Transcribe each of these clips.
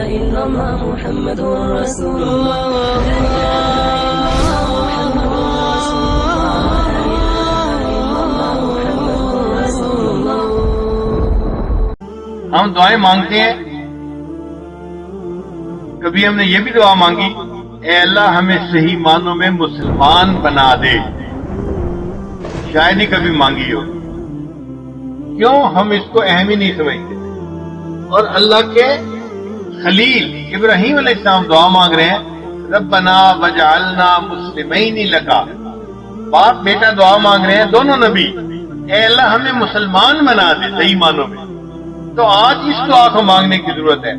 إلا الله محمد رسول الله ہم دعائیں مانگتے ہیں، کبھی ہم نے یہ بھی دعا مانگی، اے اللہ ہمیں صحیح معنوں میں مسلمان بنا دے، شاید ہی کبھی مانگی ہو، کیوں ہم اس کو اہم ہی نہیں سمجھتے۔ اور اللہ کے خلیل ابراہیم علیہ السلام دعا مانگ رہے ہیں، ربنا وجعلنا مسلمین لک، باپ بیٹا دعا مانگ رہے ہیں دونوں نبی، اے اللہ ہمیں مسلمان بنا دے صحیح معنوں میں۔ تو آج اس دعا کو مانگنے کی ضرورت ہے،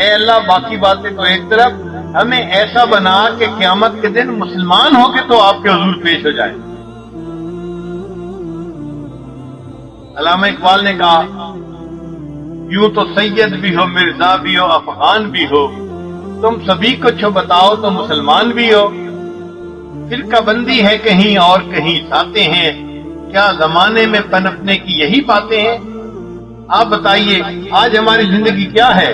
اے اللہ باقی باتیں تو ایک طرف، ہمیں ایسا بنا کہ قیامت کے دن مسلمان ہو کے تو آپ کے حضور پیش ہو جائے۔ علامہ اقبال نے کہا، یوں تو سید بھی ہو، مرزا بھی ہو، افغان بھی ہو، تم سبھی کچھ بتاؤ تو مسلمان بھی ہو، فرقہ بندی ہے کہیں اور کہیں ساتے ہیں، کیا زمانے میں پنپنے کی یہی باتیں ہیں؟ آپ بتائیے آج ہماری زندگی کیا ہے؟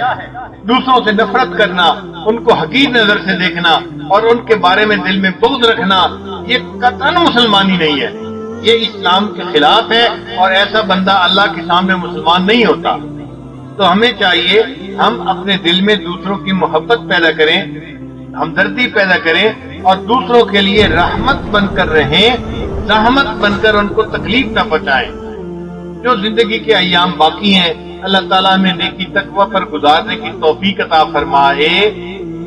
دوسروں سے نفرت کرنا، ان کو حقیر نظر سے دیکھنا اور ان کے بارے میں دل میں بغض رکھنا، یہ قطعاً مسلمانی نہیں ہے، یہ اسلام کے خلاف ہے، اور ایسا بندہ اللہ کے سامنے مسلمان نہیں ہوتا۔ تو ہمیں چاہیے ہم اپنے دل میں دوسروں کی محبت پیدا کریں، ہمدردی پیدا کریں، اور دوسروں کے لیے رحمت بن کر رہیں، رحمت بن کر ان کو تکلیف نہ پہنچائیں۔ جو زندگی کے ایام باقی ہیں اللہ تعالیٰ ہمیں نیکی تقوی پر گزارنے کی توفیق عطا فرمائے۔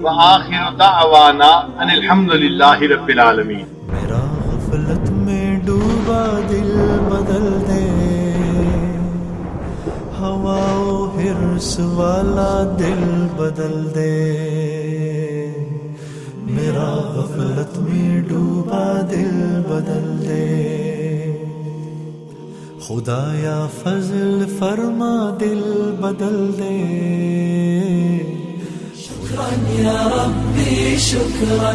وآخر دعوانا ان الحمد للہ رب العالمین۔ میرا غفلت میں ڈوبا دل بدل دے، ہوا و حرص والا دل بدل دے، میرا غفلت میں ڈوبا دل بدل دے، خدایا فضل فرما دل بدل دے، شكرا يا ربي شكرا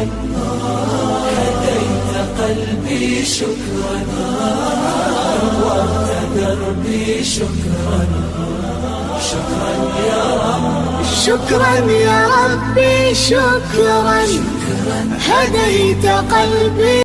هديت قلبي شكرا نورت دربي شكرا شكرا يا رب شكرا يا ربي شكرا هديت قلبي